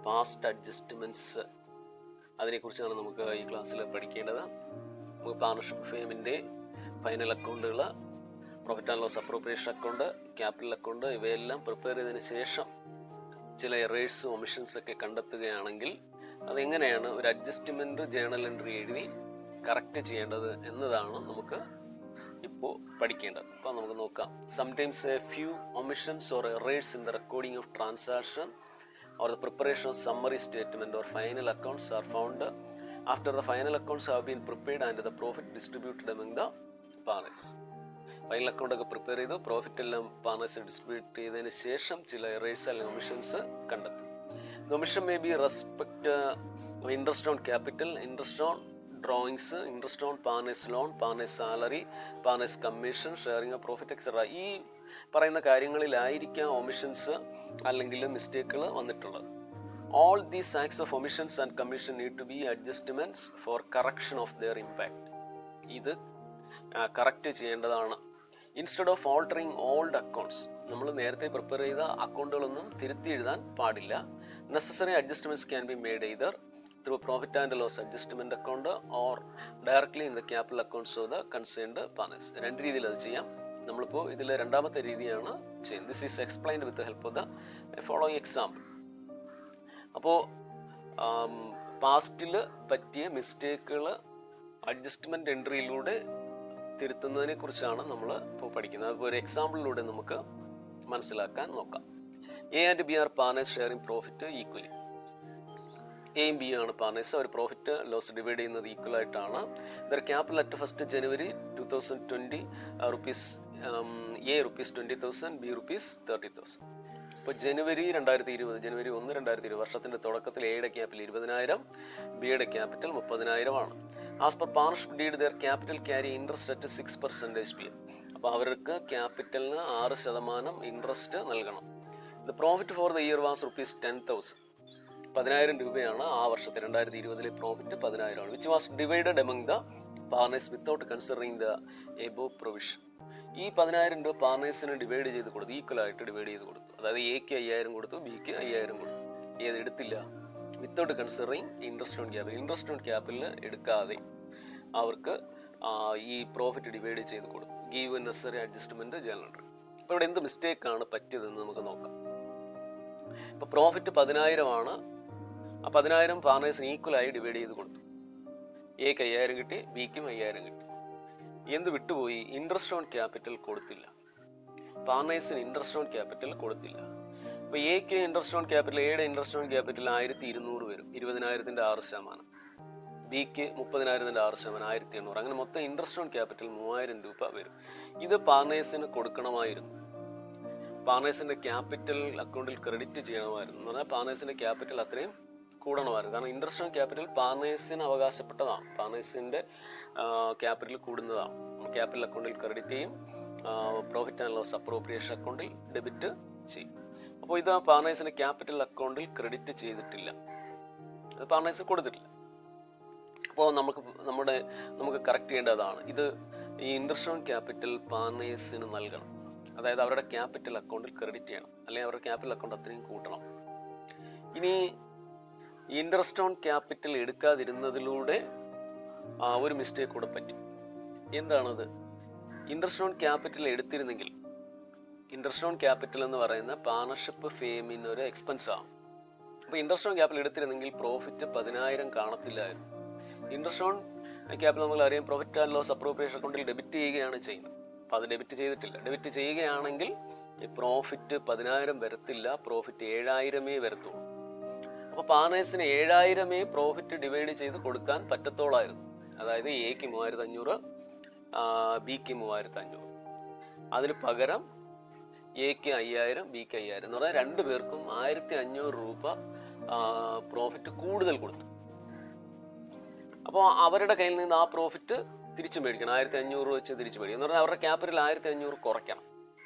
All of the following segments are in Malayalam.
പാസ്റ്റ് അഡ്ജസ്റ്റ്മെൻറ്റ്സ്, അതിനെക്കുറിച്ചാണ് നമുക്ക് ഈ ക്ലാസ്സിൽ പഠിക്കേണ്ടത്. നമുക്ക് പാർട്ണർഷിപ്പ് ഫേമിൻ്റെ ഫൈനൽ അക്കൗണ്ടുകൾ, profit and loss appropriation account, capital account, ഇവയെല്ലാം പ്രിപ്പയർ ചെയ്തതിന് ശേഷം ചില എറേഴ്സും ഒമിഷൻസ് ഒക്കെ കണ്ടെത്തുകയാണെങ്കിൽ അതെങ്ങനെയാണ് ഒരു അഡ്ജസ്റ്റ്മെൻറ്റ് ജേണൽ എൻട്രി എഴുതി കറക്റ്റ് ചെയ്യേണ്ടത് എന്നതാണ് നമുക്ക് ഇപ്പോൾ പഠിക്കേണ്ടത്. അപ്പോൾ നമുക്ക് നോക്കാം. Sometimes a few omissions or errors in the recording of transaction or the preparation of summary statement or final accounts are found after the final accounts have been prepared and the profit distributed among the partners. Final account ഒക്കെ പ്രിപ്പയർ ചെയ്തു പ്രോഫിറ്റ് എല്ലാം പാർട്ണേഴ്സ് ഡിസ്ട്രിബ്യൂട്ട് ചെയ്തതിന് ശേഷം ചില എറേഴ്സ് അല്ലെങ്കിൽ ഒമിഷൻസ് കണ്ടെത്തും. Omission may be respect interest on capital, interest on drawings, interest on partners loan, partners salary, partners commission, sharing of profit etcetera. ഈ പറയുന്ന കാര്യങ്ങളിലായിരിക്കാം ഒമിഷൻസ് അല്ലെങ്കിൽ മിസ്റ്റേക്കുകൾ വന്നിട്ടുള്ളത്. All these acts of omissions and commission need to be adjustments for correction of their impact. ഇത് കറക്റ്റ് ചെയ്യേണ്ടതാണ്. Instead of altering old accounts, നമ്മൾ നേരത്തെ പ്രിപ്പയർ ചെയ്ത അക്കൗണ്ടുകളൊന്നും തിരുത്തി എഴുതാൻ പാടില്ല. Necessary adjustments can be made either through profit and loss adjustment account or directly in the capital accounts of the concerned partners. രണ്ട് രീതിയിൽ അത് ചെയ്യാം. നമ്മളിപ്പോൾ ഇതിൽ രണ്ടാമത്തെ രീതിയാണ് ചെയ്യുന്നത്. This is explained with help of the following example. അപ്പോൾ പാസ്റ്റിൽ പറ്റിയ മിസ്റ്റേക്കുകൾ അഡ്ജസ്റ്റ്മെന്റ് എൻട്രിയിലൂടെ തിരുത്തുന്നതിനെ കുറിച്ചാണ് നമ്മൾ ഇപ്പോൾ പഠിക്കുന്നത്. അപ്പോൾ ഒരു എക്സാമ്പിളിലൂടെ നമുക്ക് മനസ്സിലാക്കാൻ നോക്കാം. A and B are partners sharing profit equally. എയും ബി ആണ് പാർട്ണേഴ്സ്. അവർ പ്രോഫിറ്റ് ലോസ് ഡിവൈഡ് ചെയ്യുന്നത് ഈക്വൽ ആയിട്ടാണ്. Their capital at 1st January 2020 rupees A rupees 20,000, B rupees 30,000. ഇപ്പോൾ ജനുവരി 1, 2020 വർഷത്തിന്റെ തുടക്കത്തിൽ എയുടെ ക്യാപിറ്റൽ 20,000, ബിയുടെ ക്യാപിറ്റൽ 30,000 ആണ്. As per partnership deed there capital carry interest at 6% P. അപ്പോൾ അവർക്ക് ക്യാപിറ്റലിന് 6% ഇൻട്രസ്റ്റ് നൽകണം. The profit for the year was rupees 10,000. 10,000 രൂപയാണ് ആ വർഷത്തെ 2020 പ്രോഫിറ്റ് 10,000 ആണ്. Which was divided among the partners without considering the above provision. ഈ 10,000 രൂപ പാർട്ണേഴ്സിന് ഡിവൈഡ് ചെയ്ത് കൊടുത്തു, ഈക്വൽ ആയിട്ട് ഡിവൈഡ് ചെയ്ത് കൊടുത്തു. അതായത് എക്ക് 5,000 കൊടുത്തു, ബിക്ക് 5,000 കൊടുത്തു. ഏത് എടുത്തില്ല? Without considering interest on capital. Interest on capital എടുക്കാതെ അവർക്ക് ഈ പ്രോഫിറ്റ് ഡിവൈഡ് ചെയ്ത് കൊടുത്തു. Give necessary adjustment journal entry. അപ്പോൾ ഇവിടെ എന്ത് മിസ്റ്റേക്കാണ് പറ്റിയതെന്ന് നമുക്ക് നോക്കാം. ഇപ്പോൾ പ്രോഫിറ്റ് 10,000 ആണ്. ആ 10,000 പാർട്ണേഴ്സിന് ഈക്വലായി ഡിവൈഡ് ചെയ്ത് കൊടുത്തു. എക്ക് 5,000 കിട്ടി, ബിക്കും 5,000 കിട്ടി. എന്ത് വിട്ടുപോയി? ഇൻട്രസ്റ്റ് ഓൺ ക്യാപിറ്റൽ കൊടുത്തില്ല. പാർട്ണേഴ്സിന് ഇൻട്രസ്റ്റ് ഓൺ ക്യാപിറ്റൽ കൊടുത്തില്ല. അപ്പോൾ എക്ക് ഇൻട്രസ്റ്റ് ഓൺ ക്യാപിറ്റൽ, എയുടെ ഇൻട്രസ്റ്റ് ഓൺ ക്യാപിറ്റൽ 1,200 വരും, 20,000ന്റെ 6%. ബിക്ക് 30,000ന്റെ 6%, 1,800. അങ്ങനെ മൊത്തം ഇൻട്രസ്റ്റ് ഓൺ ക്യാപിറ്റൽ 3,000 രൂപ വരും. ഇത് പാർട്ണേഴ്സിന് കൊടുക്കണമായിരുന്നു. പാർട്ണേഴ്സിന്റെ ക്യാപിറ്റൽ അക്കൗണ്ടിൽ ക്രെഡിറ്റ് ചെയ്യണമായിരുന്നു. എന്ന് പറഞ്ഞാൽ പാർട്ണേഴ്സിന്റെ ക്യാപിറ്റൽ അത്രയും കൂടണമായിരുന്നു. കാരണം ഇൻട്രസ്റ്റ് ഓൺ ക്യാപിറ്റൽ പാർട്ണേഴ്സിന് അവകാശപ്പെട്ടതാണ്. പാർട്ണേഴ്സിന്റെ ക്യാപിറ്റൽ കൂടുന്നതാണ്. ക്യാപിറ്റൽ അക്കൗണ്ടിൽ ക്രെഡിറ്റ് ചെയ്യും, പ്രോഫിറ്റ് ആൻഡ് ലോസ് അപ്രോപ്രിയേഷൻ അക്കൗണ്ടിൽ ഡെബിറ്റ് ചെയ്യും. അപ്പോൾ ഇത് പാർട്ണേഴ്സിന്റെ ക്യാപിറ്റൽ അക്കൗണ്ടിൽ ക്രെഡിറ്റ് ചെയ്തിട്ടില്ല, അത് പാർട്ണേഴ്സിന് കൊടുത്തിട്ടില്ല. അപ്പോൾ നമുക്ക് കറക്റ്റ് ചെയ്യേണ്ടതാണ്. ഇത് ഈ ഇൻട്രസ്റ്റ് ഓൺ ക്യാപിറ്റൽ പാർട്ണേഴ്സിന് നൽകണം. അതായത് അവരുടെ ക്യാപിറ്റൽ അക്കൗണ്ടിൽ ക്രെഡിറ്റ് ചെയ്യണം, അല്ലെങ്കിൽ അവരുടെ ക്യാപിറ്റൽ അക്കൗണ്ട് അത്രയും കൂട്ടണം. ഇനി ഇൻട്രസ്റ്റ് ഓൺ ക്യാപിറ്റൽ എടുക്കാതിരുന്നതിലൂടെ ഒരു മിസ്റ്റേക്ക് കൂടെ പറ്റി. എന്താണത്? ഇൻട്രസ്റ്റ് ഓൺ ക്യാപിറ്റൽ എടുത്തിരുന്നെങ്കിൽ, ഇൻട്രസ്റ്റ് ഓൺ ക്യാപിറ്റൽ എന്ന് പറയുന്ന പാർട്ണർഷിപ്പ് ഫേമിന് ഒരു എക്സ്പെൻസ് ആണ്. അപ്പോൾ ഇൻട്രസ്റ്റ് ഓൺ ക്യാപിറ്റൽ എടുത്തിരുന്നെങ്കിൽ പ്രോഫിറ്റ് 10,000 കാണത്തില്ലായിരുന്നു. ഇൻട്രസ്റ്റ് ഓൺ ക്യാപിറ്റൽ നമ്മൾ അറിയാം, പ്രോഫിറ്റ് ആൻഡ് ലോസ് അപ്രോപ്രിയേഷൻ അക്കൗണ്ടിൽ ഡെബിറ്റ് ചെയ്യുകയാണ് ചെയ്യുന്നത്. അപ്പോൾ അത് ഡെബിറ്റ് ചെയ്തിട്ടില്ല. ഡെബിറ്റ് ചെയ്യുകയാണെങ്കിൽ ഈ പ്രോഫിറ്റ് 10,000 വരത്തില്ല, പ്രോഫിറ്റ് 7,000 വരത്തുള്ളൂ. അപ്പോൾ പാർട്ണേഴ്സിന് 7,000 പ്രോഫിറ്റ് ഡിവൈഡ് ചെയ്ത് കൊടുക്കാൻ പറ്റത്തോളായിരുന്നു. അതായത് എക്ക് 3,500, ബിക്ക് 3,500. അതിന് പകരം എക്ക് 5,000, ബിക്ക് 5,000 എന്ന് പറഞ്ഞാൽ 2 പേർക്കും 1,500 രൂപ പ്രോഫിറ്റ് കൂടുതൽ കൊടുത്തു. അപ്പോൾ അവരുടെ കയ്യിൽ നിന്ന് ആ പ്രോഫിറ്റ് തിരിച്ചു മേടിക്കണം. 1,500 വെച്ച് തിരിച്ചു മേടിക്കണം എന്ന് പറഞ്ഞാൽ അവരുടെ ക്യാപിറ്റൽ 1,500 കുറയ്ക്കണം.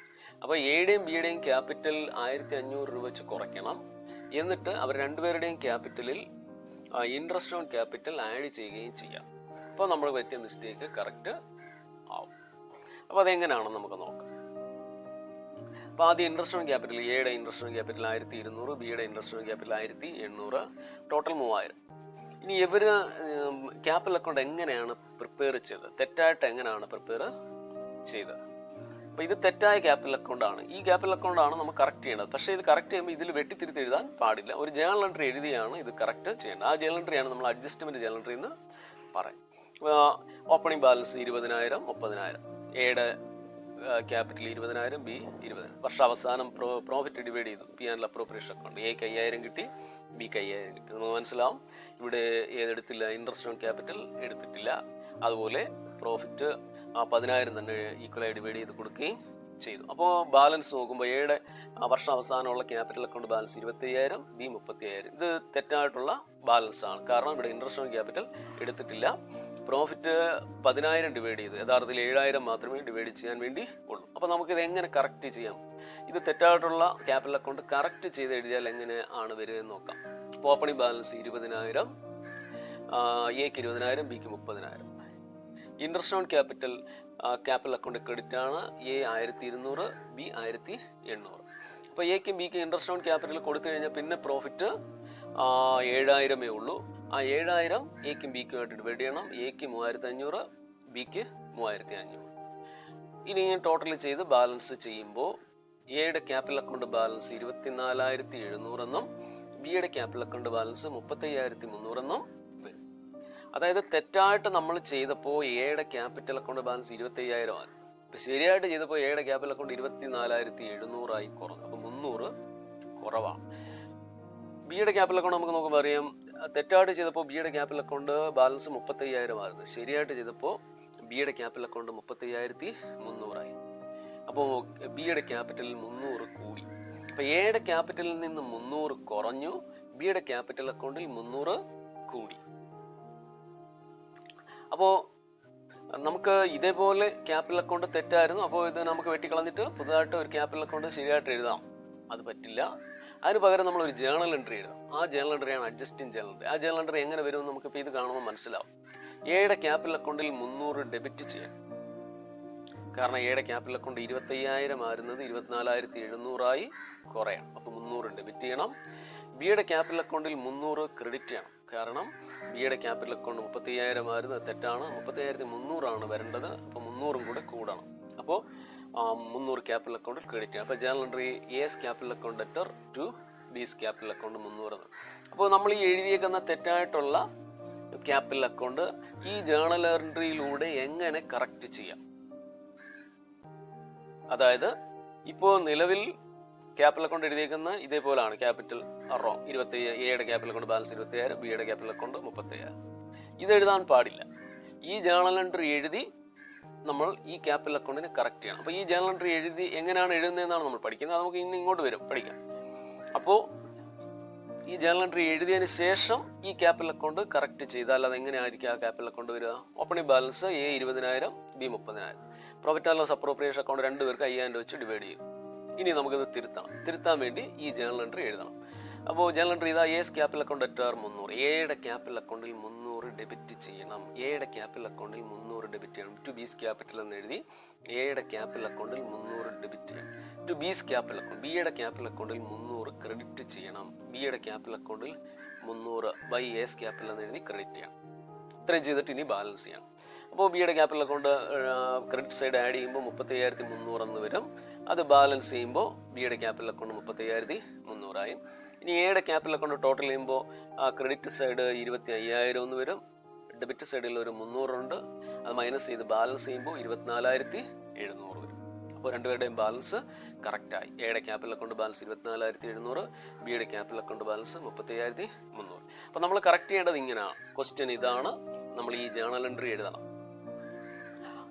അപ്പോൾ എയുടെയും ബിയുടെയും ക്യാപിറ്റൽ 1,500 രൂപ വെച്ച് കുറയ്ക്കണം. എന്നിട്ട് അവർ രണ്ടുപേരുടെയും ക്യാപിറ്റലിൽ ഇൻട്രസ്റ്റ് ഓൺ ക്യാപിറ്റൽ ആഡ് ചെയ്യുകയും ചെയ്യാം. അപ്പോൾ നമ്മൾ പറ്റിയ മിസ്റ്റേക്ക് കറക്റ്റ് ആവും. അപ്പോൾ അതെങ്ങനെയാണെന്ന് നമുക്ക് നോക്കാം. അപ്പോൾ ആദ്യം ഇൻട്രസ്റ്റ് ഓൺ ക്യാപിറ്റൽ, എയുടെ ഇൻട്രസ്റ്റ് ഓൺ ക്യാപിറ്റൽ 1200, ബിയുടെ ഇൻട്രസ്റ്റ് ഓൺ ക്യാപിറ്റൽ 1800, ടോട്ടൽ 3000. ഇനി ഇവര് ക്യാപിറ്റൽ അക്കൗണ്ട് എങ്ങനെയാണ് പ്രിപ്പയർ ചെയ്തത്, തെറ്റായിട്ട് എങ്ങനെയാണ് പ്രിപ്പയർ ചെയ്തത്? അപ്പോൾ ഇത് തെറ്റായ ക്യാപിറ്റൽ അക്കൗണ്ട് ആണ്. ഈ ക്യാപിറ്റൽ അക്കൗണ്ട് ആണ് നമ്മൾ കറക്റ്റ് ചെയ്യേണ്ടത്. പക്ഷേ ഇത് കറക്റ്റ് ചെയ്യുമ്പോൾ ഇതിൽ വെട്ടിത്തിരുത്തി എഴുതാൻ പാടില്ല. ഒരു ജേണൽ എൻട്രി എഴുതിയാണ് ഇത് കറക്റ്റ് ചെയ്യേണ്ടത്. ആ ജേണൽ എൻട്രിയാണ് നമ്മൾ അഡ്ജസ്റ്റ്മെന്റ് ജേണൽ എൻട്രി എന്ന് പറയും. Opening balance 20,000, 30,000. എയുടെ ക്യാപിറ്റൽ 20,000, ബി 20,000. വർഷാവസാനം പ്രോഫിറ്റ് ഡിവൈഡ് ചെയ്തു. P and appropriation account. എക്ക് 5,000 കിട്ടി, ബിക്ക് 5,000 കിട്ടി. നമുക്ക് മനസ്സിലാവും ഇവിടെ ഏതെടുത്തില്ല, ഇൻട്രസ്റ്റ് ഓൺ ക്യാപിറ്റൽ എടുത്തിട്ടില്ല. അതുപോലെ പ്രോഫിറ്റ് 10,000 തന്നെ ഈക്വലായി ഡിവൈഡ് ചെയ്ത് കൊടുക്കുകയും ചെയ്തു. അപ്പോൾ ബാലൻസ് നോക്കുമ്പോൾ എയുടെ വർഷാവസാനമുള്ള ക്യാപിറ്റൽ അക്കൗണ്ട് ബാലൻസ് 25,000, ബി 35,000. ഇത് തെറ്റായിട്ടുള്ള ബാലൻസ് ആണ്. കാരണം ഇവിടെ ഇൻട്രസ്റ്റ് ഓൺ ക്യാപിറ്റൽ എടുത്തിട്ടില്ല. പ്രോഫിറ്റ് 10,000 ഡിവൈഡ് ചെയ്തു, യഥാർത്ഥത്തിൽ 7,000 മാത്രമേ ഡിവൈഡ് ചെയ്യാൻ വേണ്ടി ഉള്ളൂ. അപ്പോൾ നമുക്കിത് എങ്ങനെ കറക്റ്റ് ചെയ്യാം? ഇത് തെറ്റായിട്ടുള്ള ക്യാപിറ്റൽ അക്കൗണ്ട് കറക്റ്റ് ചെയ്ത് എഴുതിയാൽ എങ്ങനെ ആണ് വരിക എന്ന് നോക്കാം. ഓപ്പണിംഗ് ബാലൻസ് 20,000, എക്ക് 20,000, ബിക്ക് 30,000. Interest on capital account credit ആണ്. A 1200, B 1800. അപ്പോൾ എക്കും ബിക്കും ഇൻട്രസ്റ്റ് ഓൺ ക്യാപിറ്റൽ കൊടുത്തു കഴിഞ്ഞാൽ പിന്നെ പ്രോഫിറ്റ് 7,000 ഉള്ളൂ. ആ 7,000 എക്കും ബിക്കുമായിട്ട് ഡിവൈഡ് ചെയ്യണം. എക്ക് 3,500, ബിക്ക് 3,500. ഇനി ടോട്ടൽ ചെയ്ത് ബാലൻസ് ചെയ്യുമ്പോൾ എയുടെ ക്യാപിറ്റൽ അക്കൗണ്ട് ബാലൻസ് 24,700 എന്നും ബിയുടെ ക്യാപിറ്റൽ അക്കൗണ്ട് ബാലൻസ് 35,300 എന്നും വരും. അതായത് തെറ്റായിട്ട് നമ്മൾ ചെയ്തപ്പോൾ എയുടെ ക്യാപിറ്റൽ അക്കൗണ്ട് ബാലൻസ് 25,000 ആണ്. ഇപ്പം ശരിയായിട്ട് ചെയ്തപ്പോൾ എയുടെ ക്യാപിറ്റൽ അക്കൗണ്ട് 24,700 ആയി കുറഞ്ഞു. അപ്പോൾ 300 കുറവാണ്. ബിയുടെ ക്യാപിറ്റൽ അക്കൗണ്ട് നമുക്ക് നോക്കുമ്പോൾ അറിയാം, തെറ്റായിട്ട് ചെയ്തപ്പോൾ ബിയുടെ ക്യാപിറ്റൽ അക്കൗണ്ട് ബാലൻസ് 35,000 ആയിരുന്നു. ശരിയായിട്ട് ചെയ്തപ്പോൾ ബിയുടെ ക്യാപിറ്റൽ അക്കൗണ്ട് 35,300 ആയി. അപ്പോൾ ബിയുടെ ക്യാപിറ്റലിൽ 300 കൂടി. അപ്പോൾ എയുടെ ക്യാപിറ്റലിൽ നിന്ന് 300 കുറഞ്ഞു, ബിയുടെ ക്യാപിറ്റൽ അക്കൗണ്ടിൽ 300 കൂടി. അപ്പോൾ നമുക്ക് ഇതേപോലെ ക്യാപിറ്റൽ അക്കൗണ്ട് തെറ്റായിരുന്നു. അപ്പോൾ ഇത് നമുക്ക് വെട്ടിക്കളഞ്ഞിട്ട് പുതുതായിട്ട് ഒരു ക്യാപിറ്റൽ അക്കൗണ്ട് ശരിയായിട്ട് എഴുതാം. അത് പറ്റില്ല. അതിന് പകരം നമ്മൾ ഒരു ജേണൽ എൻട്രി എഴുതാം. ആ ജേണൽ എൻട്രിയാണ് അഡ്ജസ്റ്റിംഗ് ജേണൽ എൻട്രി. ആ ജേണൽ എൻട്രി എങ്ങനെ വരും നമുക്കിപ്പോൾ ഇത് കാണുമ്പോൾ മനസ്സിലാവും. എയുടെ ക്യാപിറ്റൽ അക്കൗണ്ടിൽ 300 ഡെബിറ്റ് ചെയ്യണം. കാരണം എയുടെ ക്യാപിറ്റൽ അക്കൗണ്ട് 25,000 ആയിരുന്നത് 24,700 ആയി കുറയണം. അപ്പോൾ 300 ഡെബിറ്റ് ചെയ്യണം. ബിയുടെ ക്യാപിറ്റൽ അക്കൗണ്ടിൽ 300 ക്രെഡിറ്റ് ചെയ്യണം. കാരണം ബിയുടെ ക്യാപിറ്റൽ അക്കൗണ്ട് 35,000 ആയിരുന്നത് തെറ്റാണ്. 35,300 ആണ് വരേണ്ടത്. അപ്പോൾ 300 കൂടെ കൂടണം. അപ്പോൾ 300 ക്യാപിറ്റൽ അക്കൗണ്ടിൽ ക്രെഡിറ്റ് ചെയ്യണം. അപ്പോൾ journal entry A's capital account debtor to B's capital account 300. അപ്പോൾ നമ്മൾ ഈ എഴുതിയേക്കുന്ന തെറ്റായിട്ടുള്ള ക്യാപിറ്റൽ അക്കൗണ്ട് ഈ ജേണൽ എൻട്രിയിലൂടെ എങ്ങനെ കറക്റ്റ് ചെയ്യാം? അതായത് ഇപ്പോൾ നിലവിൽ ക്യാപിറ്റൽ അക്കൗണ്ട് എഴുതിയേക്കുന്ന ഇതേപോലെയാണ്. Capital wrong. 27 എയുടെ ക്യാപിറ്റൽ അക്കൗണ്ട് ബാലൻസ് 25,000, ബിയുടെ ക്യാപിറ്റൽ അക്കൗണ്ട് 35,000. ഇത് എഴുതാൻ പാടില്ല. ഈ ജേണൽ എൻട്രി എഴുതി നമ്മൾ ഈ ക്യാപിറ്റൽ അക്കൗണ്ടിനെ കറക്റ്റ് ചെയ്യണം. അപ്പോൾ ഈ ജേണൽ എൻട്രി എഴുതി എങ്ങനെയാണ് എഴുതുന്നതെന്നാണ് നമ്മൾ പഠിക്കുന്നത്. അത് നമുക്ക് ഇങ്ങോട്ട് വരും പഠിക്കാം. അപ്പോൾ ഈ ജേണൽ എൻട്രി എഴുതിയതിന് ശേഷം ഈ ക്യാപിറ്റൽ അക്കൗണ്ട് കറക്റ്റ് ചെയ്താൽ അത് എങ്ങനെയായിരിക്കും ആ ക്യാപിറ്റൽ അക്കൗണ്ട് വരിക? Opening balance A 20,000, B 30,000. Profit and loss appropriation account 2 പേർക്ക് 5,000 വെച്ച് ഡിവൈഡ് ചെയ്യും. ഇനി നമുക്കിത് തിരുത്താൻ വേണ്ടി ഈ ജേണൽ എൻട്രി എഴുതണം. അപ്പോൾ ജേണൽ എൻട്രി ഇതാ എസ് ക്യാപിറ്റൽ അക്കൗണ്ട് ഡെറ്റർ 300. എയുടെ ക്യാപിറ്റൽ അക്കൗണ്ടിൽ 300 ഡെബിറ്റ് ചെയ്യണം. എയുടെ ക്യാപിറ്റൽ അക്കൗണ്ടിൽ 300 ഡെബിറ്റ് ചെയ്യണം. ടു ബീസ് ക്യാപിറ്റൽ എന്ന് എഴുതി എയുടെ ക്യാപിറ്റൽ അക്കൗണ്ടിൽ 300 ഡെബിറ്റ് ചെയ്യണം. ടു ബീസ് ക്യാപിറ്റൽ അക്കൗണ്ട് ബിയുടെ ക്യാപിറ്റൽ അക്കൗണ്ടിൽ 300 ക്രെഡിറ്റ് ചെയ്യണം. ബിയുടെ ക്യാപിറ്റൽ അക്കൗണ്ടിൽ 300 ബൈ എസ് ക്യാപിറ്റൽ എന്ന് എഴുതി ക്രെഡിറ്റ് ചെയ്യണം. ഇത്രയും ചെയ്തിട്ട് ഇനി ബാലൻസ് ചെയ്യണം. അപ്പോൾ ബിയുടെ capital account credit side add ചെയ്യുമ്പോൾ 35,300 എന്ന് വരും. അത് ബാലൻസ് ചെയ്യുമ്പോൾ ബിയുടെ ക്യാപിറ്റൽ അക്കൗണ്ട് 35,300 ആയി. ഇനി എയുടെ ക്യാപിറ്റൽ അക്കൗണ്ട് ടോട്ടൽ ചെയ്യുമ്പോൾ ക്രെഡിറ്റ് സൈഡ് 25,000 എന്ന് വരും. ഡെബിറ്റ് സൈഡിൽ ഒരു 300 ഉണ്ട്. അത് മൈനസ് ചെയ്ത് ബാലൻസ് ചെയ്യുമ്പോൾ 24,700 വരും. അപ്പോൾ രണ്ടുപേരുടെയും ബാലൻസ് കറക്റ്റായി. എയുടെ ക്യാപിറ്റൽ അക്കൗണ്ട് ബാലൻസ് 24,700, ബിയുടെ ക്യാപിറ്റൽ അക്കൗണ്ട് ബാലൻസ് 35,300. അപ്പോൾ നമ്മൾ കറക്റ്റ് ചെയ്യേണ്ടത് ഇങ്ങനെയാണ്. ക്വസ്റ്റ്യൻ ഇതാണ്. നമ്മൾ ഈ ജേണൽ എൻട്രി എഴുതണം.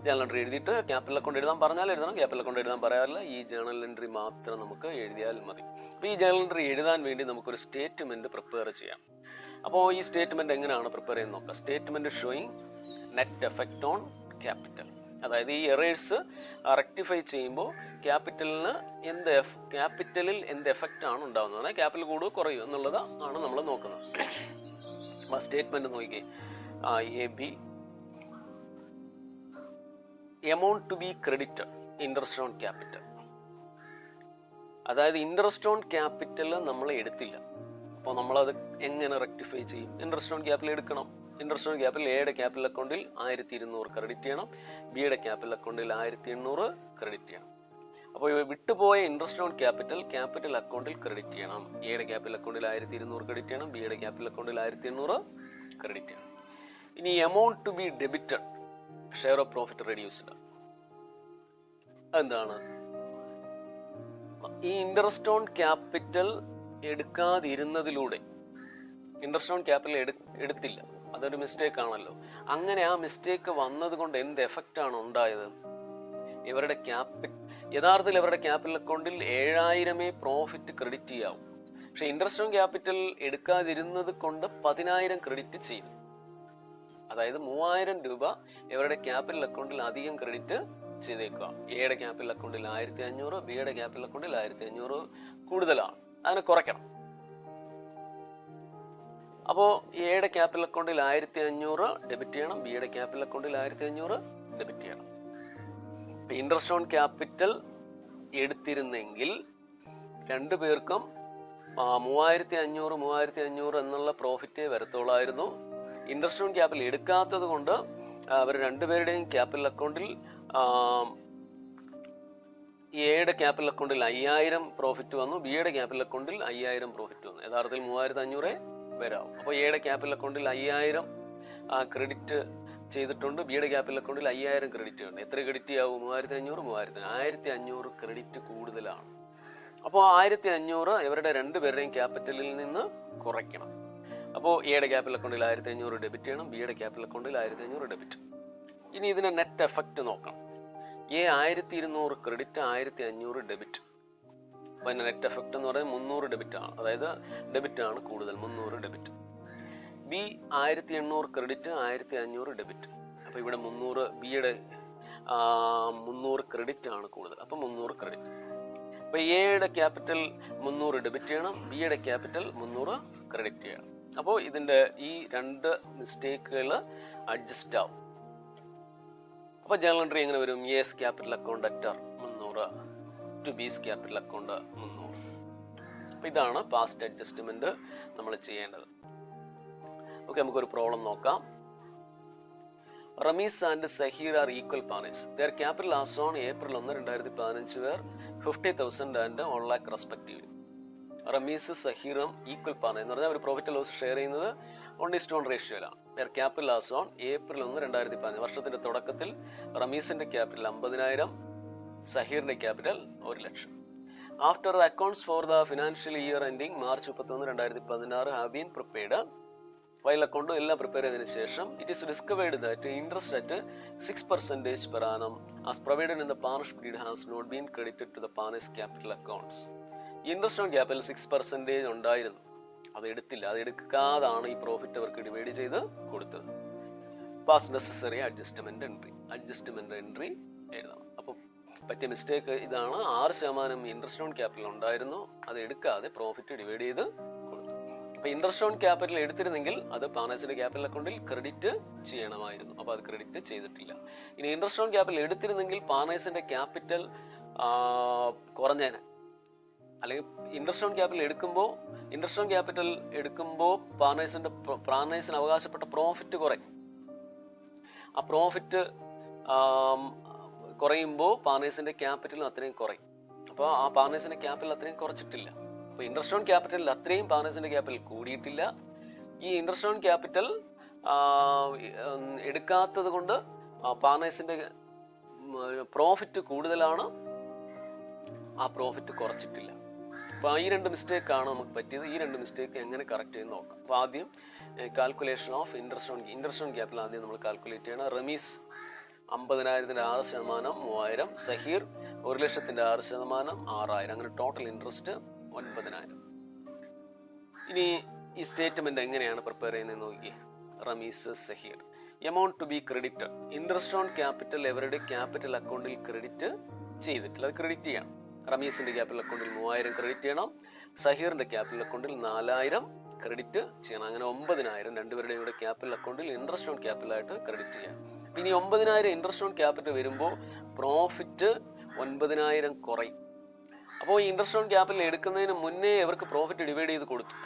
ജേണൽ എൻട്രി എഴുതിയിട്ട് ക്യാപിറ്റൽ അക്കൗണ്ട് എഴുതാൻ പറഞ്ഞാൽ എഴുതണം. ക്യാപിറ്റൽ അക്കൗണ്ട് എഴുതാൻ പറയാറില്ല. ഈ ജേണൽ എൻട്രി മാത്രം നമുക്ക് എഴുതിയാൽ മതി. അപ്പോൾ ഈ ജേണൽ എൻട്രി എഴുതാൻ വേണ്ടി നമുക്കൊരു സ്റ്റേറ്റ്മെന്റ് പ്രിപ്പയർ ചെയ്യാം. അപ്പോൾ ഈ സ്റ്റേറ്റ്മെന്റ് എങ്ങനെയാണ് പ്രിപ്പയർ ചെയ്യുന്നത് നോക്കാം. Statement showing net effect on capital. അതായത് ഈ എറേഴ്സ് റെക്ടിഫൈ ചെയ്യുമ്പോൾ ക്യാപിറ്റലിൽ എന്ത് എഫക്റ്റ് ആണ് ഉണ്ടാകുന്നത്, ക്യാപിറ്റൽ കൂടുക കുറയും എന്നുള്ളത് ആണ് നമ്മൾ നോക്കുന്നത്. ആ സ്റ്റേറ്റ്മെന്റ് നോക്കിക്കേ. A B amount to be credited interest on capital. അതായത് ഇൻട്രസ്റ്റ് ഓൺ ക്യാപിറ്റൽ നമ്മൾ എടുത്തില്ല. അപ്പോൾ നമ്മളത് എങ്ങനെ റെക്ടിഫൈ ചെയ്യും? ഇൻട്രസ്റ്റ് ഓൺ ക്യാപിറ്റൽ എടുക്കണം. ഇൻട്രസ്റ്റ് ഓൺ ക്യാപിറ്റൽ എയുടെ ക്യാപിറ്റൽ അക്കൗണ്ടിൽ 1200 ക്രെഡിറ്റ് ചെയ്യണം, ബിയുടെ ക്യാപിറ്റൽ അക്കൗണ്ടിൽ 1800 ക്രെഡിറ്റ് ചെയ്യണം. അപ്പോൾ വിട്ടുപോയ ഇൻട്രസ്റ്റ് ഓൺ ക്യാപിറ്റൽ അക്കൗണ്ടിൽ ക്രെഡിറ്റ് ചെയ്യണം. എയുടെ ക്യാപിറ്റൽ അക്കൗണ്ടിൽ 1200 ക്രെഡിറ്റ് ചെയ്യണം, ബിയുടെ ക്യാപിറ്റൽ അക്കൗണ്ടിൽ 1800 ക്രെഡിറ്റ് ചെയ്യണം. ഇനി amount to be debited, share of profit reduced. എന്താണ്? ഈ ഇൻട്രസ്റ്റ് ഓൺ ക്യാപിറ്റൽ എടുക്കാതിരുന്നതിലൂടെ, ഇൻട്രസ്റ്റ് ഓൺ ക്യാപിറ്റൽ എടുത്തില്ല, അതൊരു മിസ്റ്റേക്ക് ആണല്ലോ. അങ്ങനെ ആ മിസ്റ്റേക്ക് വന്നത് കൊണ്ട് എന്ത് എഫക്റ്റ് ആണ് ഉണ്ടായത്? യഥാർത്ഥത്തിൽ അവരുടെ ക്യാപിറ്റൽ അക്കൗണ്ടിൽ 7000 പ്രോഫിറ്റ് ക്രെഡിറ്റ് ചെയ്യാവും. പക്ഷെ ഇൻട്രസ്റ്റ് ഓൺ ക്യാപിറ്റൽ എടുക്കാതിരുന്നത് കൊണ്ട് 10000 ക്രെഡിറ്റ് ചെയ്തു. അതായത് 3000 രൂപ ഇവരുടെ ക്യാപിറ്റൽ അക്കൗണ്ടിൽ അധികം ക്രെഡിറ്റ് ചെയ്തേക്കുക. എയുടെ ക്യാപിറ്റൽ അക്കൗണ്ടിൽ 1500, ബിയുടെ ക്യാപിറ്റൽ അക്കൗണ്ടിൽ 1500 കൂടുതലാണ്, അതിനെ കുറയ്ക്കണം. അപ്പോൾ എയുടെ ക്യാപിറ്റൽ അക്കൗണ്ടിൽ 1500 ഡെബിറ്റ് ചെയ്യണം, ബിയുടെ ക്യാപിറ്റൽ അക്കൗണ്ടിൽ 1500 ഡെബിറ്റ് ചെയ്യണം. ഇൻട്രസ്റ്റ് ഓൺ ക്യാപിറ്റൽ എടുത്തിരുന്നെങ്കിൽ രണ്ടുപേർക്കും 3500 എന്നുള്ള പ്രോഫിറ്റേ വരത്തുള്ളായിരുന്നു. ഇൻട്രസ്റ്റ് ഓൺ ക്യാപിറ്റൽ എടുക്കാത്തത് കൊണ്ട് അവർ രണ്ടുപേരുടെയും ക്യാപിറ്റൽ അക്കൗണ്ടിൽ എയുടെ ക്യാപിറ്റൽ അക്കൗണ്ടിൽ 5000 പ്രോഫിറ്റ് വന്നു, ബിയുടെ ക്യാപിറ്റൽ അക്കൗണ്ടിൽ 5000 പ്രോഫിറ്റ് വന്നു. യഥാർത്ഥത്തിൽ 3500 വരാവും. അപ്പോൾ എയുടെ ക്യാപിറ്റൽ അക്കൗണ്ടിൽ 5000 ക്രെഡിറ്റ് ചെയ്തിട്ടുണ്ട്, ബിയുടെ ക്യാപിറ്റൽ അക്കൗണ്ടിൽ 5000 ക്രെഡിറ്റ് ഉണ്ട്. എത്ര ക്രെഡിറ്റ് ആവും? 1500 ക്രെഡിറ്റ് കൂടുതലാണ്. അപ്പോൾ 1500 ഇവരുടെ രണ്ടുപേരുടെയും ക്യാപിറ്റലിൽ നിന്ന് കുറയ്ക്കണം. അപ്പോൾ എയുടെ ക്യാപിറ്റൽ അക്കൗണ്ടിൽ 1500 ഡെബിറ്റ് ചെയ്യണം, ബിയുടെ ക്യാപിറ്റൽ അക്കൗണ്ടിൽ 1500 ഡെബിറ്റ്. ഇനി ഇതിന്റെ നെറ്റ് എഫക്റ്റ് നോക്കണം. A 1200 credit, 1500 debit. അപ്പോൾ അതിന്റെ നെറ്റ് എഫക്റ്റ് എന്ന് പറയുന്നത് 300 ഡെബിറ്റ് ആണ്. അതായത് ഡെബിറ്റ് ആണ് കൂടുതൽ, 300 ഡെബിറ്റ്. B 1800 credit, 1500 debit. അപ്പോൾ ഇവിടെ 300, ബിയുടെ 300 ക്രെഡിറ്റ് ആണ് കൂടുതൽ, അപ്പോൾ 300 ക്രെഡിറ്റ്. അപ്പോൾ എയുടെ ക്യാപിറ്റൽ 300 ഡെബിറ്റ് ചെയ്യണം, ബിയുടെ ക്യാപിറ്റൽ 300 ക്രെഡിറ്റ് ചെയ്യണം. അപ്പോൾ ഇതിന്റെ ഈ രണ്ട് മിസ്റ്റേക്കുകൾ അഡ്ജസ്റ്റ് ആവും. അപ്പോൾ ജേണൽ എൻട്രി എങ്ങനെ വരും? A's capital account debtor 300 to B's capital account 300. അപ്പോൾ ഇതാണ് പാസ്റ്റ് അഡ്ജസ്റ്റ്മെന്റ് നമ്മൾ ചെയ്യേണ്ടത്. ഓക്കെ, നമുക്കൊരു പ്രോബ്ലം നോക്കാം. Rameez and Zaheer are equal partners. Their capital as on April 1, 2015 were 50,000 and 1 lakh respectively. Ramees സഹീറും ഈക്വൽ പാർട്ണർ എന്ന് പറഞ്ഞാൽ അവർ പ്രോഫിറ്റ് ലോസ് ഷെയർ ചെയ്യുന്നത് 1:1 റേഷ്യോയിലാണ്. Their capital as on April 1, 2015, വർഷത്തിന്റെ തുടക്കത്തിൽ റമീസിന്റെ capital 50,000, സഹീറിന്റെ capital 1,00,000. After the accounts for the financial year ending March 31, 2016 have been prepared. File അക്കൗണ്ടും എല്ലാം പ്രിപ്പയർ ചെയ്തതിനു ശേഷം it is discovered that interest at 6% per annum as provided in the partnership deed has not been credited to the partner's capital accounts. Interest on capital 6% ഉണ്ടായിരുന്നു, അത് എടുത്തില്ല. അത് എടുക്കാതാണ് ഈ പ്രോഫിറ്റ് അവർക്ക് ഡിവൈഡ് ചെയ്ത് കൊടുത്തത്. പാസ് നെസസറി അഡ്ജസ്റ്റ്മെന്റ് എൻട്രി എഴുതണം. അപ്പം പറ്റിയ മിസ്റ്റേക്ക് ഇതാണ്. 6% ഇൻട്രസ്റ്റ് ഓൺ ക്യാപിറ്റൽ ഉണ്ടായിരുന്നു, അത് എടുക്കാതെ പ്രോഫിറ്റ് ഡിവൈഡ് ചെയ്ത് കൊടുത്തു. അപ്പൊ ഇൻട്രസ്റ്റ് ഓൺ ക്യാപിറ്റൽ എടുത്തിരുന്നെങ്കിൽ അത് പാർട്ണേഴ്സിന്റെ ക്യാപിറ്റൽ അക്കൗണ്ടിൽ ക്രെഡിറ്റ് ചെയ്യണമായിരുന്നു. അപ്പൊ അത് ക്രെഡിറ്റ് ചെയ്തിട്ടില്ല. ഇനി ഇൻട്രസ്റ്റ് ഓൺ ക്യാപിറ്റൽ എടുത്തിരുന്നെങ്കിൽ പാർട്ണേഴ്സിന്റെ ക്യാപിറ്റൽ കുറഞ്ഞേനെ. അല്ലെങ്കിൽ ഇൻട്രസ്റ്റ് ഓൺ ക്യാപിറ്റൽ എടുക്കുമ്പോൾ പാർട്ണേഴ്സിന് അവകാശപ്പെട്ട പ്രോഫിറ്റ് കുറയും. ആ പ്രോഫിറ്റ് കുറയുമ്പോൾ പാർട്ണേഴ്സിന്റെ ക്യാപിറ്റലും അത്രയും കുറയും. അപ്പോൾ ആ പാർട്ണേഴ്സിന്റെ ക്യാപിറ്റൽ അത്രയും കുറച്ചിട്ടില്ല. അപ്പോൾ ഇൻട്രസ്റ്റ് ഓൺ ക്യാപിറ്റലിൽ അത്രയും പാർട്ണേഴ്സിന്റെ ക്യാപിറ്റൽ കൂടിയിട്ടില്ല. ഈ ഇൻട്രസ്റ്റ് ഓൺ ക്യാപിറ്റൽ എടുക്കാത്തത് കൊണ്ട് പാർട്ണേഴ്സിന്റെ പ്രോഫിറ്റ് കൂടുതലാണ്, ആ പ്രോഫിറ്റ് കുറച്ചിട്ടില്ല. അപ്പോൾ ഈ രണ്ട് മിസ്റ്റേക്കാണ് നമുക്ക് പറ്റിയത്. ഈ രണ്ട് മിസ്റ്റേക്ക് എങ്ങനെ കറക്റ്റ് ചെയ്യുന്ന നോക്കാം. അപ്പോൾ ആദ്യം calculation of interest on capital ആദ്യം നമ്മൾ കാൽക്കുലേറ്റ് ചെയ്യണം. റമീസ് 50,000-ന്റെ 6% 3000, സഹീർ 1,00,000-ന്റെ 6% 6000. അങ്ങനെ ടോട്ടൽ ഇൻട്രസ്റ്റ് 9,000. ഇനി ഈ സ്റ്റേറ്റ്മെന്റ് എങ്ങനെയാണ് പ്രിപ്പയർ ചെയ്യുന്നത് നോക്കി. Rameez Zaheer amount to be credited. Interest on capital അവരുടെ ക്യാപിറ്റൽ അക്കൗണ്ടിൽ ക്രെഡിറ്റ് ചെയ്തിട്ടില്ല, അത് ക്രെഡിറ്റ് ചെയ്യണം. റമീസിന്റെ ക്യാപിറ്റൽ അക്കൗണ്ടിൽ 3000 ക്രെഡിറ്റ് ചെയ്യണം, സഹീറിന്റെ ക്യാപിറ്റൽ അക്കൗണ്ടിൽ 4000 ക്രെഡിറ്റ് ചെയ്യണം. അങ്ങനെ 9,000 രണ്ടുപേരുടെയും കൂടെ ക്യാപിറ്റൽ അക്കൗണ്ടിൽ ഇൻട്രസ്റ്റ് ഓൺ ക്യാപിറ്റൽ ആയിട്ട് ക്രെഡിറ്റ് ചെയ്യാം. ഇനി 9,000 ഇൻട്രസ്റ്റ് ഓൺ ക്യാപിറ്റൽ വരുമ്പോൾ പ്രോഫിറ്റ് 9,000 കുറയും. അപ്പോൾ ഈ ഇൻട്രസ്റ്റ് ഓൺ ക്യാപിറ്റൽ എടുക്കുന്നതിന് മുന്നേ ഇവർക്ക് പ്രോഫിറ്റ് ഡിവൈഡ് ചെയ്ത് കൊടുത്തു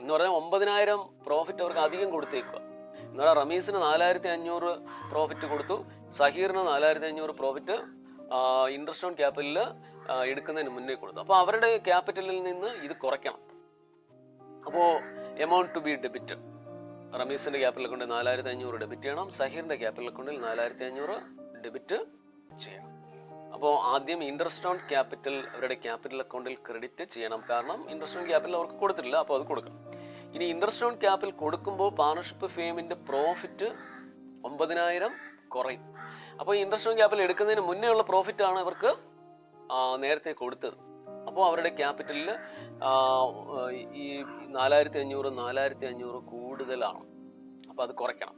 എന്ന് പറഞ്ഞാൽ 9,000 പ്രോഫിറ്റ് അവർക്ക് അധികം കൊടുത്തേക്കുക എന്ന് പറഞ്ഞാൽ റമീസിന് 4,500 പ്രോഫിറ്റ് കൊടുത്തു, സഹീറിന് 4,500 പ്രോഫിറ്റ് ഇൻട്രസ്റ്റ് ഓൺ ക്യാപിറ്റലിൽ എടുക്കുന്നതിന് മുന്നേ കൊടുത്തു. അപ്പോൾ അവരുടെ ക്യാപിറ്റലിൽ നിന്ന് ഇത് കുറയ്ക്കണം. അപ്പോൾ എമൗണ്ട് ടു ബി ഡെബിറ്റ്, റമീസിന്റെ ക്യാപിറ്റൽ അക്കൗണ്ടിൽ 4,500 ഡെബിറ്റ് ചെയ്യണം, സഹീറിന്റെ ക്യാപിറ്റൽ അക്കൗണ്ടിൽ 4,500 ഡെബിറ്റ് ചെയ്യണം. അപ്പോൾ ആദ്യം ഇൻട്രസ്റ്റ് ഓൺ ക്യാപിറ്റൽ അവരുടെ ക്യാപിറ്റൽ അക്കൗണ്ടിൽ ക്രെഡിറ്റ് ചെയ്യണം, കാരണം ഇൻട്രസ്റ്റ് ഓൺ ക്യാപിറ്റൽ അവർക്ക് കൊടുത്തിട്ടില്ല, അപ്പോൾ അത് കൊടുക്കണം. ഇനി ഇൻട്രസ്റ്റ് ഓൺ ക്യാപിറ്റൽ കൊടുക്കുമ്പോൾ പാർട്ണർഷിപ്പ് ഫേമിന്റെ പ്രോഫിറ്റ് 9,000 കുറയും. അപ്പോൾ ഇൻട്രസ്റ്റ് ഓൺ ക്യാപിറ്റൽ എടുക്കുന്നതിന് മുന്നേ ഉള്ള പ്രോഫിറ്റ് ആണ് ഇവർക്ക് നേരത്തെ കൊടുത്തത്. അപ്പോൾ അവരുടെ ക്യാപിറ്റലിൽ ഈ 4,500 കൂടുതലാണ്, അപ്പോൾ അത് കുറയ്ക്കണം.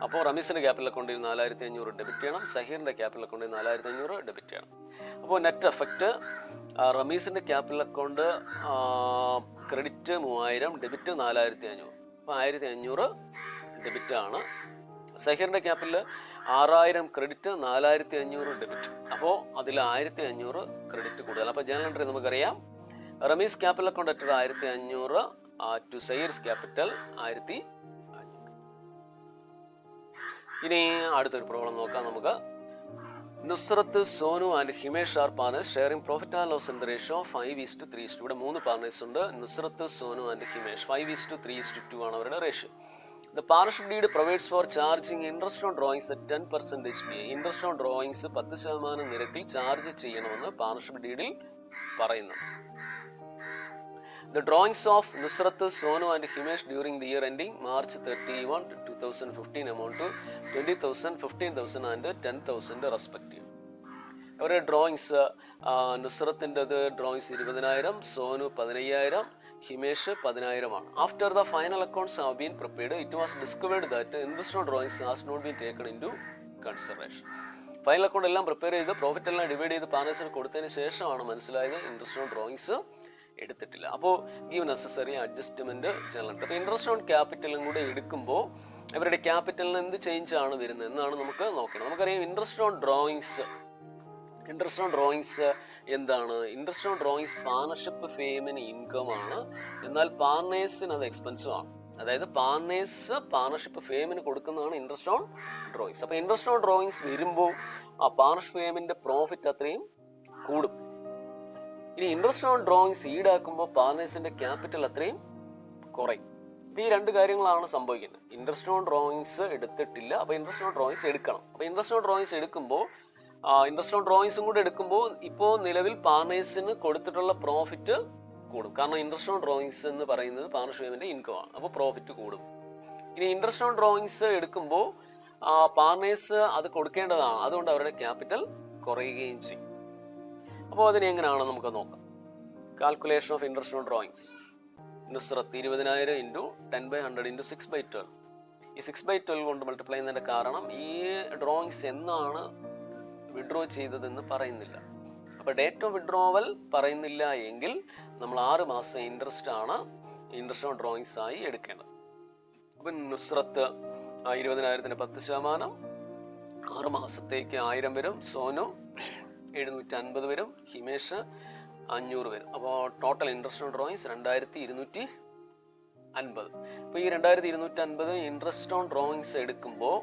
അപ്പോൾ റമീസിന്റെ ക്യാപിറ്റൽ അക്കൗണ്ടിൽ 4,500 ഡെബിറ്റ് ചെയ്യണം, സഹീറിന്റെ ക്യാപിറ്റൽ അക്കൗണ്ടിൽ 4,500 ഡെബിറ്റ് ചെയ്യണം. അപ്പോൾ നെറ്റ് എഫക്റ്റ് റമീസിന്റെ ക്യാപിറ്റൽ അക്കൗണ്ട് ക്രെഡിറ്റ് 3,000, ഡെബിറ്റ് 4,500, അപ്പോൾ 1,500 ഡെബിറ്റ് ആണ്. സഹീറിന്റെ ക്യാപിറ്റൽ 6,000 ക്രെഡിറ്റ്, 4,500 ഡെബിറ്റ്, അപ്പോൾ അതിൽ 1,500 ക്രെഡിറ്റ് കൂടുതൽ. അപ്പോൾ ജനറൽ എൻട്രി നമുക്കറിയാം, Ramees capital account at 1,500 to Zaheer's capital 1,500. ഇനി അടുത്തൊരു പ്രോബ്ലം നോക്കാം നമുക്ക്. Nusrat, Sonu and Himesh are partners sharing profit and loss in the ratio 5:3. ഇവിടെ 3 പാർട്ണേഴ്സ് ഉണ്ട്, നുസ്രത്ത്, സോനു ആൻഡ് ഹിമേഷ്. 5:3:2 ആണ് അവരുടെ ratio. The partnership deed provides for charging interest on drawings at 10% BA. Interest on drawings 10% നിരക്കിൽ ചാർജ് ചെയ്യണമെന്ന് പാർട്ണർഷിപ്പ് ഡീഡിൽ പറയുന്നു. The drawings of Nusrat, Sonu and Himesh during the year ending March 31, 2015 amount to 20,000, 15,000 and 10,000 respectively. അവരുടെ ഡ്രോയിങ്സ് നുസ്രത്തിൻ്റെത് ഡ്രോയിങ്സ് 20,000, സോനു 15,000, ഹിമേഷ് 10,000 ആണ്. After the final accounts have been prepared, it was discovered that interest on drawings has not been taken into consideration. Final account എല്ലാം പ്രിപ്പയർ ചെയ്ത് പ്രോഫിറ്റ് എല്ലാം ഡിവൈഡ് ചെയ്ത് പാർട്ണേഴ്സിന് കൊടുത്തതിന് ശേഷമാണ് മനസ്സിലായത് ഇൻട്രസ്റ്റ് ഓൺ ഡ്രോയിങ്സ് എടുത്തിട്ടില്ല. അപ്പോൾ ഗീവ് നെസസറി അഡ്ജസ്റ്റ്മെന്റ് ചെയ്യണം. അപ്പോൾ ഇൻട്രസ്റ്റ് ഓൺ ക്യാപിറ്റലും കൂടെ എടുക്കുമ്പോൾ ഇവരുടെ ക്യാപിറ്റലിന് എന്ത് ചേഞ്ച് ആണ് വരുന്നത് എന്നാണ് നമുക്ക് നോക്കണം. നമുക്കറിയാം ഇൻട്രസ്റ്റ് ഓൺ ഡ്രോയിങ്സ് എന്താണ്? ഇൻട്രസ്റ്റ് ഓൺ ഡ്രോയിങ്സ് പാർട്ണർഷിപ്പ് ഫേമിന് ഇൻകം ആണ്, എന്നാൽ പാർട്ണേഴ്സിന് അത് എക്സ്പെൻസീവ് ആണ്. അതായത് പാർട്ണർഷിപ്പ് ഫേമിന് കൊടുക്കുന്നതാണ് ഇൻട്രസ്റ്റ് ഓൺ ഡ്രോയിങ്സ്. അപ്പോൾ ഇൻട്രസ്റ്റ് ഓൺ ഡ്രോയിങ്സ് വരുമ്പോൾ ആ പാർട്ണർഷിപ്പ് ഫേമിന്റെ പ്രോഫിറ്റ് അത്രയും കൂടും. ഇനി ഇൻട്രസ്റ്റ് ഓൺ ഡ്രോയിങ്സ് ഈടാക്കുമ്പോൾ പാർട്ണേഴ്സിന്റെ ക്യാപിറ്റൽ അത്രയും കുറയും. ഈ 2 കാര്യങ്ങളാണ് സംഭവിക്കുന്നത്. ഇൻട്രസ്റ്റ് ഓൺ ഡ്രോയിങ്സ് എടുത്തിട്ടില്ല, അപ്പോൾ ഇൻട്രസ്റ്റ് ഓൺ ഡ്രോയിങ്സ് എടുക്കണം. അപ്പോൾ ഇൻട്രസ്റ്റ് ഓൺ ഡ്രോയിങ്സ് എടുക്കുമ്പോൾ ഇൻട്രസ്റ്റ് ഓൺ ഡ്രോയിങ്സും കൂടെ എടുക്കുമ്പോൾ ഇപ്പോൾ നിലവിൽ പാർട്ണേഴ്സിന് കൊടുത്തിട്ടുള്ള പ്രോഫിറ്റ് കൂടും. കാരണം ഇൻട്രസ്റ്റ് ഓൺ ഡ്രോയിങ്സ് എന്ന് പറയുന്നത് പാർട്ണർഷിപ്പ് ഫേമിന്റെ ഇൻകം ആണ്, അപ്പോൾ പ്രോഫിറ്റ് കൂടും. ഇനി ഇൻട്രസ്റ്റ് ഓൺ ഡ്രോയിങ്സ് എടുക്കുമ്പോൾ പാർട്ണേഴ്സ് അത് കൊടുക്കേണ്ടതാണ്, അതുകൊണ്ട് അവരുടെ ക്യാപിറ്റൽ കുറയുകയും ചെയ്യും. അപ്പോൾ അതിന് എങ്ങനെയാണ് നമുക്ക് നോക്കാം. Calculation of interest on drawings. Nusrat 20,000 into 10/100 into 6/12. ഈ 6/12 കൊണ്ട് മൾട്ടിപ്ലൈ ചെയ്യുന്നതിന്റെ കാരണം ഈ ഡ്രോയിങ്സ് എന്നാണ് വിഡ്രോ ചെയ്തതെന്ന് പറയുന്നില്ല. അപ്പോൾ ഡേറ്റ് ഓഫ് വിഡ്രോവൽ പറയുന്നില്ല എങ്കിൽ നമ്മൾ 6 മാസം ഇൻട്രസ്റ്റ് ആണ് ഇൻട്രസ്റ്റ് ഓൺ ഡ്രോയിങ്സ് ആയി എടുക്കേണ്ടത്. അപ്പം നുസ്രത്ത് 20,000-ന് 10%, 6 മാസത്തേക്ക് 1000 വരും, സോനു 750 വരും, ഹിമേഷ് 500 വരും. അപ്പോൾ ടോട്ടൽ ഇൻട്രസ്റ്റ് ഓൺ ഡ്രോയിങ്സ് 2,250. അപ്പോൾ ഈ 2,250 ഇൻട്രസ്റ്റ് ഓൺ ഡ്രോയിങ്സ് എടുക്കുമ്പോൾ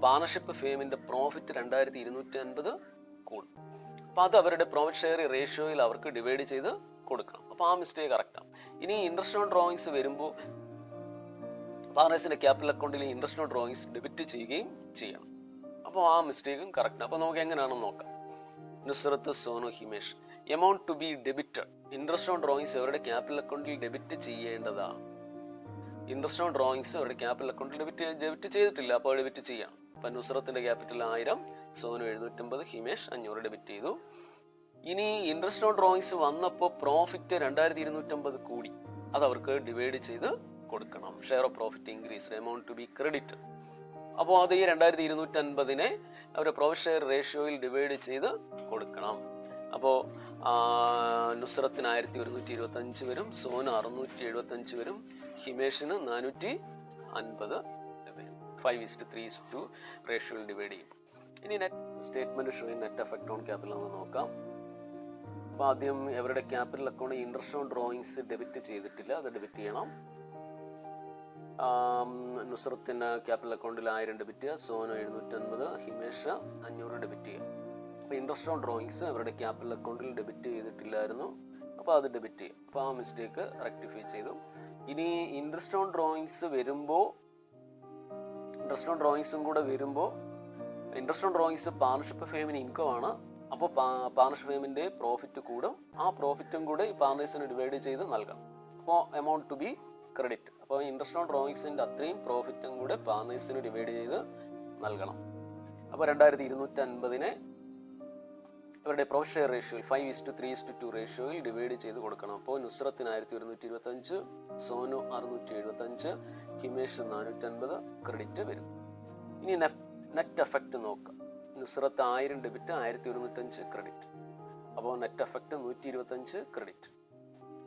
പാർട്ണർഷിപ്പ് ഫേമിന്റെ പ്രോഫിറ്റ് 2,250 കൂടും. അപ്പോൾ അത് അവരുടെ പ്രോഫിറ്റ് ഷെയർ റേഷ്യോയിൽ അവർക്ക് ഡിവൈഡ് ചെയ്ത് കൊടുക്കണം. അപ്പോൾ ആ മിസ്റ്റേക്ക് കറക്റ്റാണ്. ഇനി ഇൻട്രസ്റ്റ് ഓൺ ഡ്രോയിങ്സ് വരുമ്പോൾ പാർട്ണേഴ്സിന്റെ ക്യാപിറ്റൽ അക്കൗണ്ടിൽ ഇൻട്രസ്റ്റ് ഓൺ ഡ്രോയിങ്സ് ഡെബിറ്റ് ചെയ്യുകയും ചെയ്യണം. അപ്പോൾ ആ മിസ്റ്റേക്കും കറക്റ്റ്. അപ്പോൾ നമുക്ക് എങ്ങനെയാണെന്ന് നോക്കാം. Nusrat, Sonu, Himesh. Amount to be debited. Interest on drawings അവരുടെ ക്യാപിറ്റൽ അക്കൗണ്ടിൽ ഡെബിറ്റ് ചെയ്യേണ്ടതാണ്. ഇൻട്രസ്റ്റ് ഓൺ ഡ്രോയിങ്സ് അവരുടെ ക്യാപിറ്റൽ അക്കൗണ്ടിൽ ഡെബിറ്റ് ചെയ്തിട്ടില്ല, അപ്പോൾ ഡെബിറ്റ് ചെയ്യാം. അപ്പം നുസ്രത്തിന്റെ ക്യാപിറ്റൽ 1000, സോനു 750, ഹിമേഷ് 500 ഡെബിറ്റ് ചെയ്തു. ഇനി ഇൻട്രസ്റ്റ് ഓൺ ഡ്രോയിങ്സ് വന്നപ്പോൾ പ്രോഫിറ്റ് 2,250 കൂടി, അത് അവർക്ക് ഡിവൈഡ് ചെയ്ത് കൊടുക്കണം. Share of profit increase, amount to be credit. അപ്പോൾ അത് ഈ 2,250-നെ അവരുടെ പ്രോഫിറ്റ് ഷെയർ റേഷ്യോയിൽ ഡിവൈഡ് ചെയ്ത് കൊടുക്കണം. അപ്പോൾ നുസ്രത്തിന് 1,125 വരും, സോന് 675 വരും, ഹിമേഷിന് 450 വരും. 5:3:2 റേഷ്യോയിൽ ഡിവൈഡ് ചെയ്യും. ഇനി net statement showing net effect on capital എന്ന് നോക്കാം. അപ്പോൾ ആദ്യം അവരുടെ capital account interest on drawings debit ചെയ്തിട്ടില്ല, അത് ഡെബിറ്റ് ചെയ്യണം. നുസ്രത്തിന് ക്യാപിറ്റൽ അക്കൗണ്ടിൽ 1000 ഡെബിറ്റ് ചെയ്യുക, സോനു 750, ഹിമേഷ് 500 ഡെബിറ്റ് ചെയ്യുക. അപ്പോൾ ഇൻട്രസ്റ്റ് ഓൺ ഡ്രോയിങ്സ് അവരുടെ ക്യാപിറ്റൽ അക്കൗണ്ടിൽ ഡെബിറ്റ് ചെയ്തിട്ടില്ലായിരുന്നു, അപ്പോൾ അത് ഡെബിറ്റ് ചെയ്യും. അപ്പോൾ ആ മിസ്റ്റേക്ക് റെക്ടിഫൈ ചെയ്തു. ഇനി ഇൻട്രസ്റ്റ് ഓൺ ഡ്രോയിങ്സ് വരുമ്പോൾ, ഇൻട്രസ്റ്റ് ഓൺ ഡ്രോയിങ്സും കൂടെ വരുമ്പോൾ, ഇൻട്രസ്റ്റ് ഓൺ ഡ്രോയിങ്സ് പാർട്ണർഷിപ്പ് ഫേമിന് ഇൻകം ആണ്. അപ്പോൾ പാർട്ണർഷിപ്പ് ഫേമിൻ്റെ പ്രോഫിറ്റ് കൂടും, ആ പ്രോഫിറ്റും കൂടെ ഈ പാർട്ണേഴ്സിന് ഡിവൈഡ് ചെയ്ത് നൽകണം. അപ്പോൾ എമൗണ്ട് ടു ബി ക്രെഡിറ്റ്. അപ്പോൾ ഇൻട്രസ്റ്റ് ഓൺ ഡ്രോയിങ്സിൻ്റെ അത്രയും പ്രോഫിറ്റും കൂടെ പാർട്ണേഴ്സിന് ഡിവൈഡ് ചെയ്ത് നൽകണം. അപ്പോൾ 2250 അവരുടെ പ്രോഫിറ്റ് ഷെയർ റേഷ്യോയിൽ 5:3:2 റേഷ്യോയിൽ ഡിവൈഡ് ചെയ്ത് കൊടുക്കണം. അപ്പോൾ നുസ്രത്തിന് 1125, സോനു 675, ഹിമേഷ് 450 ക്രെഡിറ്റ് വരും. ഇനി നെറ്റ് എഫക്റ്റ് നോക്കാം. Nusrat 1000 debit, 1105 credit. അപ്പോൾ നെറ്റ് എഫക്റ്റ് 125 ക്രെഡിറ്റ്.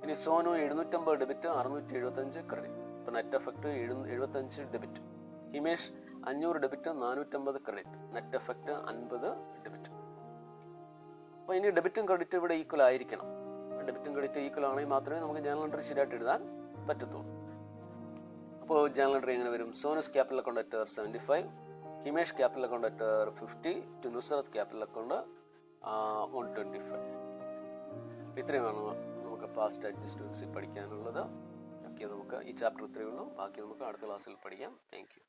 ഇനി സോനു 750 ഡെബിറ്റ്, 675 ക്രെഡിറ്റ്. അപ്പോൾ net effect 75 debit. Himesh 500 debit, 450 credit. Net effect 50 debit. അപ്പോൾ ഇനി ഡെബിറ്റും ക്രെഡിറ്റും ഇവിടെ ഈക്വൽ ആയിരിക്കണം. ഡെബിറ്റും ക്രെഡിറ്റും ഈക്വൽ ആണെങ്കിൽ മാത്രമേ നമുക്ക് ജേണൽ എൻട്രി ശരിയായിട്ട് എഴുതാൻ പറ്റത്തുള്ളൂ. അപ്പോൾ ജേണൽ എൻട്രി എങ്ങനെ വരും? Sonu's capital account at 75, Himesh capital account at 50, to Nusrat capital account 125. ഇത്രയുമാണ് നമുക്ക് പാസ്റ്റ് അഡ്ജസ്റ്റ്മെന്റ്സ് പഠിക്കാനുള്ളത്. ഓക്കെ, നമുക്ക് ഈ ചാപ്റ്റർ ഇത്രയേ ഉള്ളൂ. ബാക്കി നമുക്ക് അടുത്ത ക്ലാസ്സിൽ പഠിക്കാം. Thank you.